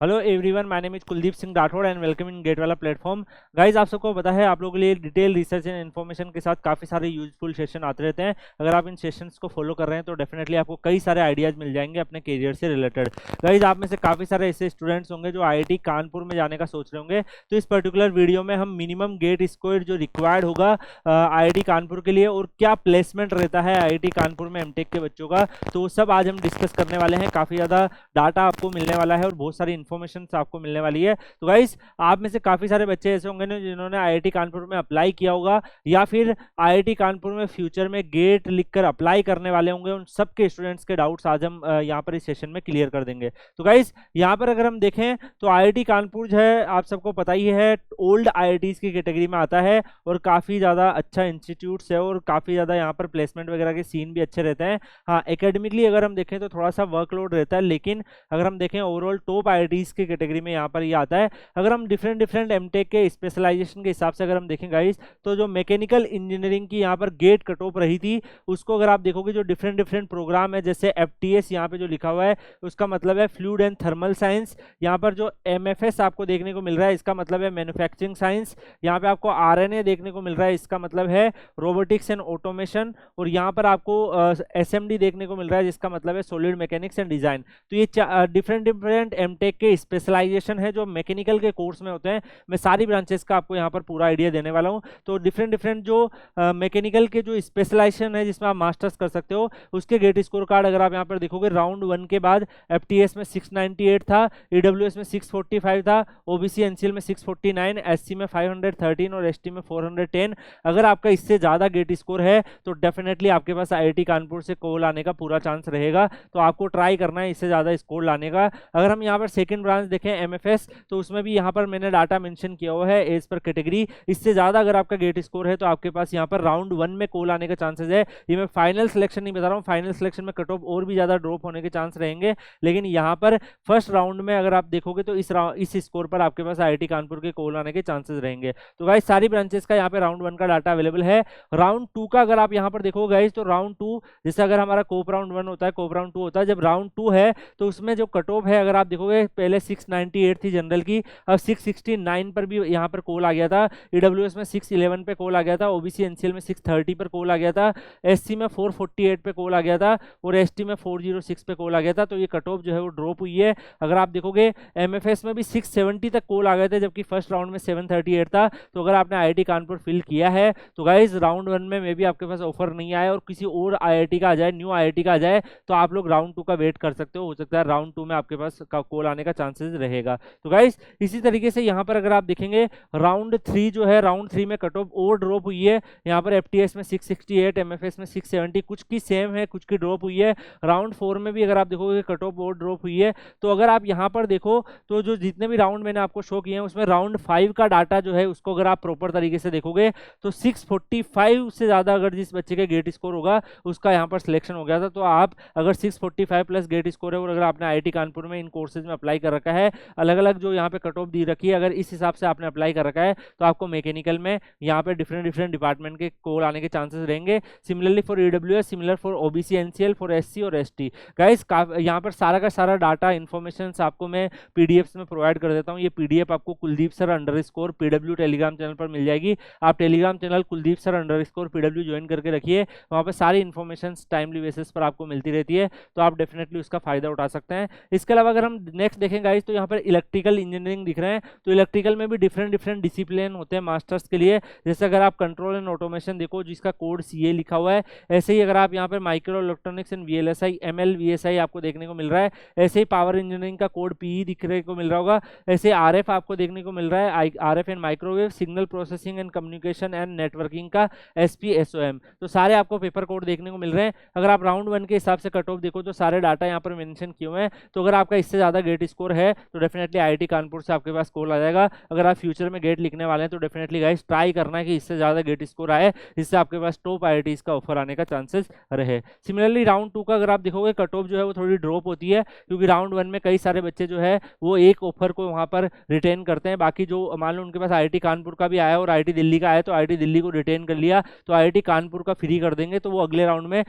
Hello everyone, my name is Kuldeep Singh Rathore and welcome in gate वाला platform. Guys, आप सबको पता है आप लोगों के लिए डिटेल रिसर्च एंड इन्फॉर्मेशन के साथ काफ़ी सारे यूजफुल सेशन आते रहते हैं। अगर आप इन सेशंस को फॉलो कर रहे हैं तो डेफिनेटली आपको कई सारे आइडियाज़ मिल जाएंगे अपने करियर से रिलेटेड। गाइज, आप में से काफ़ी सारे ऐसे स्टूडेंट्स होंगे जो आईआईटी कानपुर में जाने का सोच रहे होंगे। तो इस पर्टिकुलर वीडियो में हम मिनिमम गेट स्कोर जो रिक्वायर्ड होगा आईआईटी कानपुर के लिए और क्या प्लेसमेंट रहता है आईआईटी कानपुर में एमटेक के बच्चों का, तो वो सब आज हम डिस्कस करने वाले हैं। काफ़ी ज़्यादा डाटा आपको मिलने वाला है और बहुत सारी इन्फॉर्मेशन आपको मिलने वाली है। तो गाइस, आप में से काफी सारे बच्चे ऐसे होंगे ना जिन्होंने आईआईटी कानपुर में अप्लाई किया होगा या फिर आईआईटी कानपुर में फ्यूचर में गेट लिखकर अप्लाई करने वाले होंगे। उन सबके स्टूडेंट्स के डाउट्स आज हम यहाँ पर इस सेशन में क्लियर कर देंगे। तो गाइस, यहाँ पर अगर हम देखें तो आईआईटी कानपुर जो है आप सबको पता ही है ओल्ड आईआईटीज की कैटेगरी में आता है और काफी ज्यादा अच्छा इंस्टीट्यूट है और काफी ज्यादा यहाँ पर प्लेसमेंट वगैरह के सीन भी अच्छे रहते हैं। हाँ, एकेडमिकली अगर हम देखें तो थोड़ा सा वर्कलोड रहता है, लेकिन अगर हम देखें ओवरऑल टॉप आईआईटीज की कैटेगरी में यहाँ पर ये आता है। अगर हम डिफरेंट एमटेक के स्पेशलाइजेशन के हिसाब से अगर हम देखें गाइस, तो जो मैकेनिकल इंजीनियरिंग की यहाँ पर गेट कट ऑफ रही थी उसको अगर आप देखोगे जो डिफरेंट प्रोग्राम है, जैसे एफटीएस यहाँ पे जो लिखा हुआ है उसका मतलब है फ्लूइड एंड थर्मल साइंस। यहाँ पर जो एमएफएस आपको देखने को मिल रहा है इसका मतलब है मैन्युफैक्चरिंग साइंस। यहाँ पे आपको आरएनए देखने को मिल रहा है, इसका मतलब है रोबोटिक्स एंड ऑटोमेशन। और यहाँ पर आपको एसएमडी देखने को मिल रहा है जिसका मतलब है सॉलिड मैकेनिक्स एंड डिजाइन। तो ये डिफरेंट एमटेक के स्पेशलाइजेशन है जो मैकेनिकल के कोर्स में होते हैं। मैं सारी ब्रांचेस का आपको यहाँ पर पूरा आइडिया देने वाला हूँ। तो डिफरेंट जो मैकेनिकल के जो स्पेशलाइजेशन है जिसमें आप मास्टर्स कर सकते हो उसके गेट स्कोर कार्ड अगर आप यहाँ पर देखोगे, राउंड 1 के बाद एफटीएस में 698 था, ईडब्ल्यूएस में 645 था, ओबीसी एनसीएल में 649, एससी में 513 और एसटी में 410। अगर आपका इससे ज्यादा गेट स्कोर है तो डेफिनेटली आपके पास आईआईटी कानपुर से कॉल आने का पूरा चांस रहेगा। तो आपको ट्राई करना है इससे ज्यादा स्कोर लाने का। अगर हम यहाँ पर सेकंड ब्रांच देखें एमएफएस, तो उसमें भी यहाँ पर मैंने डाटा मेंशन किया हुआ है एज पर कैटेगरी। इससे ज्यादा अगर आपका गेट स्कोर है तो आपके पास यहाँ पर राउंड 1 में कॉल आने का चांसेस है। ये मैं फाइनल सिलेक्शन नहीं बता रहा हूँ, फाइनल सिलेक्शन में कट ऑफ और भी ज्यादा ड्रॉप होने के चांस रहेंगे, लेकिन यहाँ पर फर्स्ट राउंड में अगर आप देखोगे तो इस स्कोर पर आपके पास आईआईटी कानपुर के कॉल आने के चांसेस रहेंगे। तो गाइस, सारी ब्रांचेस का यहाँ पे राउंड 1 का डाटा अवेलेबल है। राउंड 2 का अगर आप यहाँ पर देखोगे गाइस, तो राउंड 2 जैसे अगर हमारा कोप राउंड 1 होता है, कोप राउंड 2 होता है, जब राउंड 2 है तो उसमें जो कट ऑफ है अगर आप देखोगे पहले 698 थी जनरल की, अब 669 पर भी यहाँ पर कॉल आ गया था, ईडब्ल्यूएस में 611 पे कॉल आ गया था, ओबीसी एनसीएल में 630 पर कॉल आ गया था, एससी में 448 पे कॉल आ गया था और एसटी में 406 पे कॉल आ गया था। तो ये कट ऑफ जो है वो ड्रॉप हुई है। अगर आप देखोगे एमएफएस में भी 670 तक कॉल आ गए थे जबकि फर्स्ट राउंड में 738 था। तो अगर आपने आईआईटी कानपुर फिल किया है तो गाइज राउंड 1 में मे भी आपके पास ऑफर नहीं आया और किसी और आईआईटी का आ जाए, न्यू आईआईटी का आ जाए, तो आप लोग राउंड 2 का वेट कर सकते हो सकता है राउंड 2 में आपके पास कॉल आने का चांसेस रहेगा। तो गाइज, इसी तरीके से यहाँ पर अगर आप देखेंगे राउंड 3 जो है, राउंड 3 में कट ऑफ और ड्रॉप हुई है। यहाँ पर एफटीएस में 668, एमएफएस में 670, कुछ की सेम है कुछ की ड्रॉप हुई है। राउंड 4 में भी अगर आप देखोगे कट ऑफ और ड्रॉप हुई है। तो अगर आप यहाँ पर देखो तो जो जितने भी राउंड मैंने आपको शो किए हैं उसमें राउंड 5 का डाटा जो है उसको अगर आप प्रॉपर तरीके से देखोगे तो 645 से ज्यादा अगर जिस बच्चे के गेट स्कोर होगा उसका यहाँ पर सिलेक्शन हो गया था। तो आप अगर 645 प्लस गेट स्कोर है और अगर आपने आईआईटी कानपुर में इन कोर्सेज में अप्लाई कर रखा है, अलग अलग जो यहाँ पे कट ऑफ दी रखी है, अगर इस हिसाब से आपने अप्लाई कर रखा है तो आपको मैकेनिकल में यहाँ पे डिफरेंट डिपार्टमेंट के कॉल आने के चांसेस रहेंगे। Similarly for EWS, similar for OBC NCL, for SC और एसटी। गाइस, यहाँ पर सारा का सारा डाटा इन्फॉर्मेशन आपको मैं पीडीएफ में प्रोवाइड कर देता हूँ। ये पीडीएफ आपको Kuldeep sir _ PW telegram channel पर मिल जाएगी। आप telegram channel Kuldeep sir _ PW join करके रखिए, वहाँ पर सारी इन्फॉर्मेशन टाइमली बेसिस पर आपको मिलती रहती है, तो आप डेफिनेटली उसका फायदा उठा सकते हैं। इसके अलावा अगर हम नेक्स्ट देखें गाइस, तो यहाँ पर इलेक्ट्रिकल इंजीनियरिंग दिख रहे हैं। तो इलेक्ट्रिकल में भी डिफरेंट डिसिप्लिन होते हैं मास्टर्स के लिए। जैसे अगर आप कंट्रोल एंड ऑटोमेशन देखो जिसका कोड सीए लिखा हुआ है, ऐसे ही अगर आप यहाँ पर micro electronics and VLSI ML VSI आपको देखने को मिल रहा है, ऐसे ही पावर इंजीनियरिंग का कोड पीई दिखने को मिल रहा होगा, ऐसे आरएफ आपको देखने को मिल रहा है, RF and microwave, signal processing and communication and networking का एसपीएसओएम। तो सारे आपको पेपर कोड देखने को मिल रहे हैं। अगर आप राउंड 1 के हिसाब से कट ऑफ देखो तो सारे डाटा यहाँ पर मेंशन किए हुए हैं। तो अगर आपका इससे ज्यादा गेट स्कोर है तो डेफिनेटली आईआईटी कानपुर से आपके पास कॉल आ जाएगा। अगर आप फ्यूचर में गेट लिखने वाले हैं तो डेफिनेटली गाइस ट्राई करना है कि इससे ज्यादा गेट स्कोर आए, जिससे आपके पास टॉप आईआईटीज का ऑफर आने का चांसेस रहे। सिमिलरली राउंड 2 का अगर आप देखोगे कट ऑफ जो है वो थोड़ी ड्रॉप होती है, क्योंकि राउंड 1 में कई सारे बच्चे जो है वो एक ऑफर को वहां पर रिटेन करते हैं। बाकी जो मान लो उनके पास आईआईटी कानपुर का भी आया और आईआईटी दिल्ली का आया तो आईआईटी दिल्ली को रिटेन कर लिया, तो आईआईटी कानपुर का फ्री कर देंगे, तो वो अगले राउंड में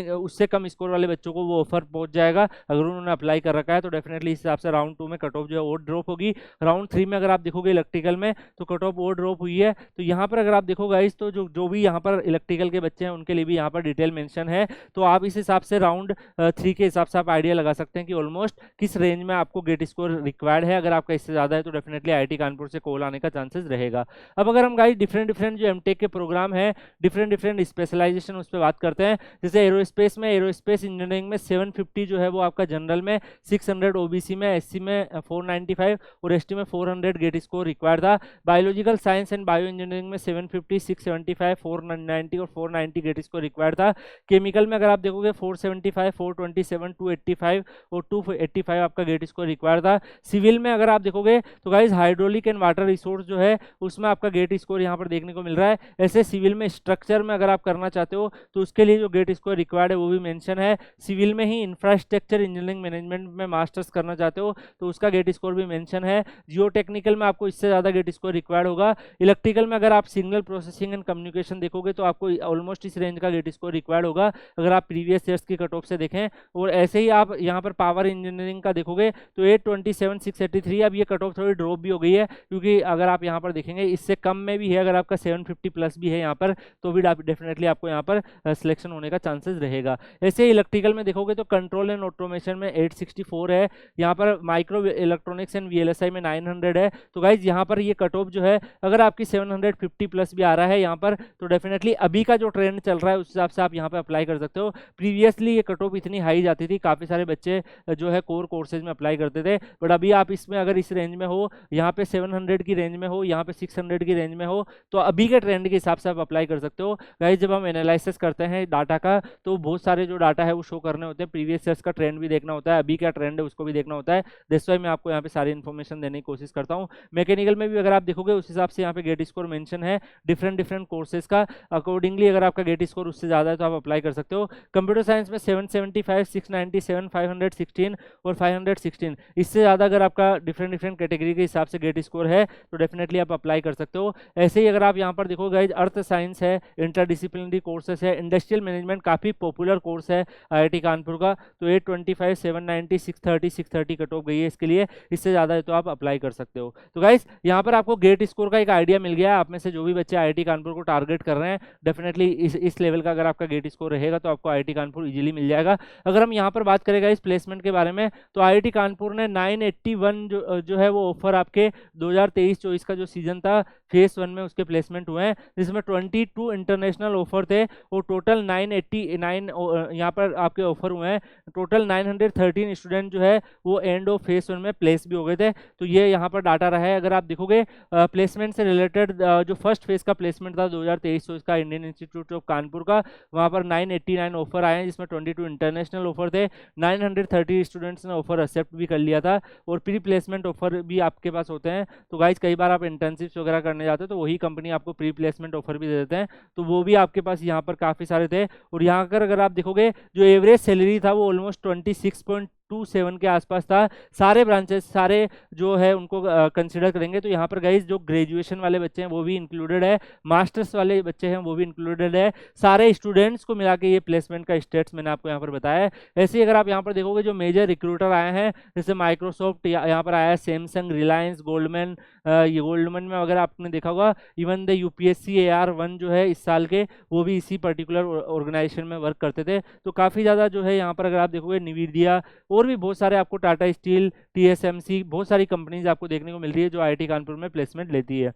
उससे कम स्कोर वाले बच्चों को वो ऑफर पहुंच जाएगा। अगर उन्होंने अप्लाई कर रखा है तो डेफिनेटली इस हिसाब से राउंड 2 में कट ऑफ जो है और ड्रॉप होगी। राउंड 3 में अगर आप देखोगे इलेक्ट्रिकल में तो कट ऑफ और ड्रॉप हुई है। तो यहाँ पर अगर आप देखो गाइस तो जो भी यहाँ पर इलेक्ट्रिकल के बच्चे हैं उनके लिए भी यहाँ पर डिटेल मेंशन है। तो आप इस हिसाब से राउंड 3 के हिसाब से आप आइडिया लगा सकते हैं कि ऑलमोस्ट किस रेंज में आपको गेट स्कोर रिक्वायर्ड है। अगर आपका इससे ज़्यादा है तो डेफिनेटली आईआईटी कानपुर से कॉल आने का चांसेस रहेगा। अब अगर हम गाइस डिफरेंट जो एमटेक के प्रोग्राम है, डिफरेंट स्पेशलाइजेशन उस पर बात करते हैं। जैसे एरोस्पेस में, एरोस्पेस इंजीनियरिंग में 750 जो है वो आपका जनरल में, 600 ओबीसी में, एससी में 495 और एसटी में 400 गेट स्कोर रिक्वायर्ड था। Biological science and bio engineering में 750, 675, 490 और 490 गेट स्कोर रिक्वायर्ड था। केमिकल में अगर आप देखोगे 475, 427, 285 और 285 आपका गेट स्कोर रिक्वायर्ड था। सिविल में अगर आप देखोगे तो guys hydraulic and water resource जो है उसमें आपका गेट स्कोर यहाँ पर देखने को मिल रहा है। ऐसे सिविल में स्ट्रक्चर में अगर आप करना चाहते हो तो उसके लिए जो गेट स्कोर रिक्वायर्ड है वो भी मेंशन है। सिविल में ही इंफ्रास्ट्रक्चर इंजीनियरिंग मैनेजमेंट में मास्टर्स करना चाहते हो तो उसका गेट स्कोर भी मेंशन है। जियो टेक्निकल में आपको इससे ज़्यादा गेट स्कोर रिक्वायर्ड होगा। इलेक्ट्रिकल में अगर आप सिग्नल प्रोसेसिंग एंड कम्युनिकेशन देखोगे तो आपको ऑलमोस्ट इस रेंज का गेट स्कोर रिक्वायर्ड होगा अगर आप प्रीवियस ईयर्स की कट ऑफ से देखें। और ऐसे ही आप यहाँ पर पावर इंजीनियरिंग का देखोगे तो 827, 683। अब ये कट ऑफ थोड़ी ड्रॉप भी हो गई है क्योंकि अगर आप यहाँ पर देखेंगे इससे कम में भी है, अगर आपका 750 प्लस भी है यहाँ पर तो भी डेफिनेटली आपको यहाँ पर सिलेक्शन होने का चांसेस रहेगा। ऐसे इलेक्ट्रिकल में देखोगे तो कंट्रोल एंड ऑटोमेशन में 864 है। यहाँ पर माइक्रो इलेक्ट्रॉनिक्स एंड वीएलएसआई में 900 है। तो गाइज यहाँ पर ये कट ऑफ जो है अगर आपकी 750 प्लस भी आ रहा है यहाँ पर तो डेफिनेटली अभी का जो ट्रेंड चल रहा है उस हिसाब से आप यहाँ पर अप्लाई कर सकते हो। प्रीवियसली ये कट ऑफ इतनी हाई जाती थी, काफ़ी सारे बच्चे जो है कोर कोर्सेज में अप्लाई करते थे, बट अभी आप इसमें अगर इस रेंज में हो, यहाँ पे 700 की रेंज में हो, यहाँ पे 600 की रेंज में हो तो अभी के ट्रेंड के हिसाब से आप अप्लाई कर सकते हो। गाइस जब हम एनालिसिस करते हैं डाटा का तो बहुत सारे जो डाटा है वो शो करने होते हैं, प्रीवियस ईयर्स का ट्रेंड भी देखना होता है, अभी क्या ट्रेंड है उसको भी देखना होता है। दैट्स व्हाई मैं आपको यहाँ पे सारी इन्फॉर्मेशन देने की कोशिश करता हूँ। मैकेनिकल में भी अगर आप देखोगे उस हिसाब से यहाँ पे गेट स्कोर मेंशन है डिफरेंट कोर्सेज का, अकॉर्डिंगली अगर आपका गेट स्कोर उससे ज़्यादा है तो आप अप्लाई कर सकते हो। कंप्यूटर साइंस में 775, 697, 516 और 516, इससे ज़्यादा अगर आपका डिफरेंट कैटेगरी के हिसाब से गेट स्कोर है तो डेफिनेटली आप अप्लाई कर सकते हो। ऐसे ही अगर आप यहाँ पर देखो गाइज अर्थ साइंस है, इंटरडिसिप्लिनरी कोर्सेस है, इंडस्ट्रियल मैनेजमेंट काफ़ी पॉपुलर कोर्स है आईआईटी कानपुर का, तो 825, 790, 630 कट ऑफ गई है इसके लिए, इससे ज़्यादा है तो आप अप्लाई कर सकते हो। तो गाइज यहाँ पर आपको गेट स्कोर का एक आइडिया मिल गया है। आप में से जो भी बच्चे आईआईटी कानपुर को टारगेट कर रहे हैं डेफिनेटली इस लेवल का अगर आपका गेट स्कोर रहेगा तो आपको आईआईटी कानपुर इजीली मिल जाएगा। अगर हम यहाँ पर बात करेंगे इस प्लेसमेंट के बारे में तो आईआईटी कानपुर ने 981 जो है वो ऑफर आपके 2023-24 का जो सीजन था फेज 1 में उसके प्लेसमेंट हुए हैं, जिसमें 22 इंटरनेशनल ऑफर थे और टोटल 989 यहाँ पर आपके ऑफर हुए हैं। टोटल 913 स्टूडेंट जो है वो एंड ऑफ फेज 1 में प्लेस भी हो गए थे। तो ये यहाँ पर डाटा रहा है। अगर आप देखोगे प्लेसमेंट से रिलेटेड जो फर्स्ट फेज का प्लेसमेंट था 2023 का इंडियन इंस्टीट्यूट ऑफ कानपुर का, वहाँ पर 989 ऑफर आए हैं जिसमें 22 इंटरनेशनल ऑफर थे। 930 स्टूडेंट्स ने ऑफर एक्सेप्ट भी कर लिया था और प्री प्लेसमेंट ऑफर भी आपके पास होते हैं। तो गाइज कई बार आप इंटर्नशिप्स वगैरह करने जाते हो तो वही कंपनी आपको प्री प्लेसमेंट ऑफर भी दे देते हैं, तो वो भी आपके पास यहाँ पर काफ़ी सारे थे। और यहाँ पर अगर आप देखोगे जो एवरेज सैलरी था वो ऑलमोस्ट 26.27 के आसपास था। सारे ब्रांचेस सारे जो है उनको कंसिडर करेंगे तो यहाँ पर गाइज जो ग्रेजुएशन वाले बच्चे हैं वो भी इंक्लूडेड है, मास्टर्स वाले बच्चे हैं वो भी इंक्लूडेड है, सारे स्टूडेंट्स को मिला के ये प्लेसमेंट का स्टेट्स मैंने आपको यहाँ पर बताया है। ऐसे ही अगर आप यहाँ पर देखोगे जो मेजर रिक्रूटर आए हैं जैसे माइक्रोसॉफ्ट यहाँ पर आया है, सैमसंग, रिलायंस, गोल्डमैन, ये गोल्डमैन में अगर आपने देखा होगा इवन द यूपीएससी AR1 जो है इस साल के वो भी इसी पर्टिकुलर ऑर्गेनाइजेशन में वर्क करते थे। तो काफ़ी ज़्यादा जो है यहाँ पर अगर आप देखोगे निविदिया और भी बहुत सारे आपको टाटा स्टील, TSMC बहुत सारी कंपनीज आपको देखने को मिल रही है जो आईआईटी कानपुर में प्लेसमेंट लेती है।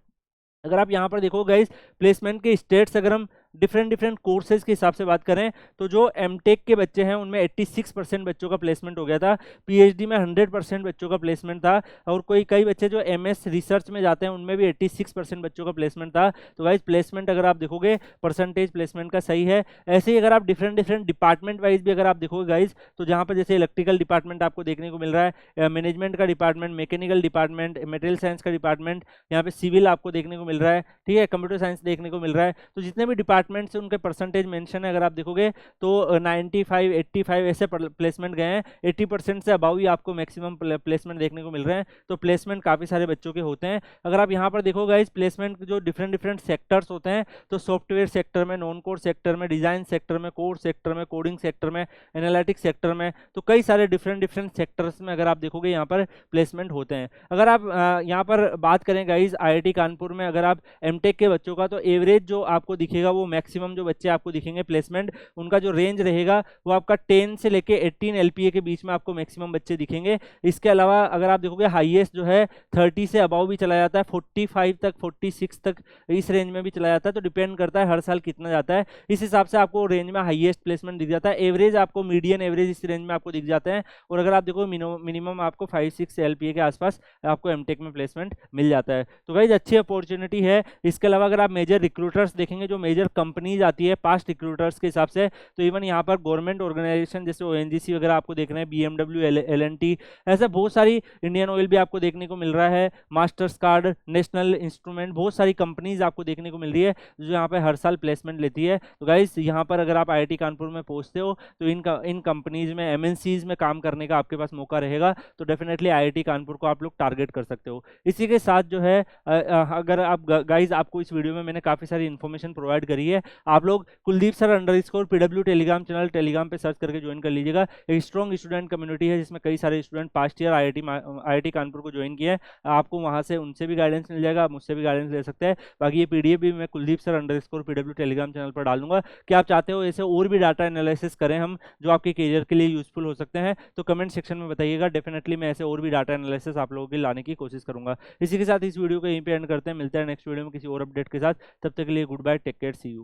अगर आप यहाँ पर देखो गाइज प्लेसमेंट के स्टेट्स अगर हम डिफरेंट कोर्सेज के हिसाब से बात करें तो जो एमटेक के बच्चे हैं उनमें 86% बच्चों का प्लेसमेंट हो गया था, पीएचडी में 100% बच्चों का प्लेसमेंट था और कई बच्चे जो एमएस रिसर्च में जाते हैं उनमें भी 86% बच्चों का प्लेसमेंट था। तो गाइज प्लेसमेंट अगर आप देखोगे परसेंटेज प्लेसमेंट का सही है। ऐसे ही अगर आप डिफरेंट डिपार्टमेंट वाइज भी अगर आप देखोगे गाइज तो जहाँ पर जैसे इलेक्ट्रिकल डिपार्टमेंट आपको देखने को मिल रहा है, मैनेजमेंट का department, mechanical department, material science का डिपार्टमेंट, यहाँ पे सिविल आपको देखने को मिल रहा है, ठीक है, कंप्यूटर साइंस देखने को मिल रहा है। तो जितने भी डिपार्टमेंट से उनके परसेंटेज मेंशन है, अगर आप देखोगे तो 95 85 ऐसे प्लेसमेंट गए हैं, 80% से अबाउ ही आपको मैक्सिमम प्लेसमेंट देखने को मिल रहे हैं। तो प्लेसमेंट काफ़ी सारे बच्चों के होते हैं। अगर आप यहाँ पर देखो गाइस, प्लेसमेंट जो डिफरेंट डिफरेंट सेक्टर्स होते हैं, तो सॉफ्टवेयर सेक्टर में, नॉन कोड सेक्टर में, डिजाइन सेक्टर में, कोड सेक्टर में, कोडिंग सेक्टर में, एनालिटिक्स सेक्टर में, तो कई सारे डिफरेंट डिफरेंट सेक्टर्स में अगर आप देखोगे यहाँ पर प्लेसमेंट होते हैं। अगर आप यहाँ पर बात करें गाइज आईआईटी कानपुर में, अगर आप एमटेक के बच्चों का, तो एवरेज जो आपको दिखेगा वो मैक्सिमम जो बच्चे आपको दिखेंगे प्लेसमेंट, उनका जो रेंज रहेगा वो आपका 10 से लेके 18 एलपीए के बीच में आपको मैक्सिमम बच्चे दिखेंगे। इसके अलावा अगर आप देखोगे हाईएस्ट जो है 30 से अबाउ भी चला जाता है, 45 तक, 46 तक, इस रेंज में भी चला जाता है। तो डिपेंड करता है हर साल कितना जाता है, इस हिसाब से आपको रेंज में हाईएस्ट प्लेसमेंट दिख जाता है। एवरेज आपको, मीडियन एवरेज इस रेंज में आपको दिख जाते हैं। और अगर आप देखो मिनिमम आपको 5-6 एलपीए के आसपास आपको एमटेक में प्लेसमेंट मिल जाता है। तो गाइज अच्छी अपॉर्चुनिटी है। इसके अलावा अगर आप मेजर रिक्रूटर्स देखेंगे, जो मेजर कंपनीज आती है पास्ट रिक्रूटर्स के हिसाब से, तो इवन यहाँ पर गवर्नमेंट ऑर्गेनाइजेशन जैसे ओएनजीसी वगैरह आपको देख रहे हैं, बीएमडब्ल्यू, एलएनटी, ऐसे बहुत सारी, इंडियन ऑयल भी आपको देखने को मिल रहा है, मास्टर्स कार्ड, नेशनल इंस्ट्रूमेंट, बहुत सारी कंपनीज आपको देखने को मिल रही है जो यहाँ पर हर साल प्लेसमेंट लेती है। तो गाइज यहाँ पर अगर आप आईआईटी कानपुर में पहुँचते हो तो इन कंपनीज में, एमएनसीज में काम करने का आपके पास मौका रहेगा। तो डेफिनेटली आईआईटी कानपुर को आप लोग टारगेट कर सकते हो। इसी के साथ जो है अगर आप गाइज, आपको इस वीडियो में मैंने काफ़ी सारी इन्फॉर्मेशन प्रोवाइड करी है, आप लोग Kuldeep sir _PW Telegram channel Telegram पे सर्च करके ज्वाइन कर लीजिएगा। एक स्ट्रॉन्ग स्टूडेंट कम्युनिटी है जिसमें कई सारे student past year IIT Kanpur को ज्वाइन किया है। आपको वहाँ से उनसे भी गाइडेंस मिल जाएगा, आप मुझसे भी गाइडेंस ले सकते हैं। बाकी ये पीडीएफ भी मैं Kuldeep sir _PW Telegram channel पर डाल दूंगा। कि आप चाहते हो ऐसे और भी डाटा एनालिसिस करें हम, जो आपके करियर के लिए यूजफुल हो सकते हैं, तो कमेंट सेक्शन में बताइएगा। डेफिनेटली मैं ऐसे और भी डाटा एनालिसिस आप लोगों के लाने की कोशिश करूंगा। इसी के साथ इस वीडियो को यहीं पे एंड करते हैं, मिलते हैं नेक्स्ट वीडियो में किसी और अपडेट के साथ। तब तक के लिए goodbye, take care, see you.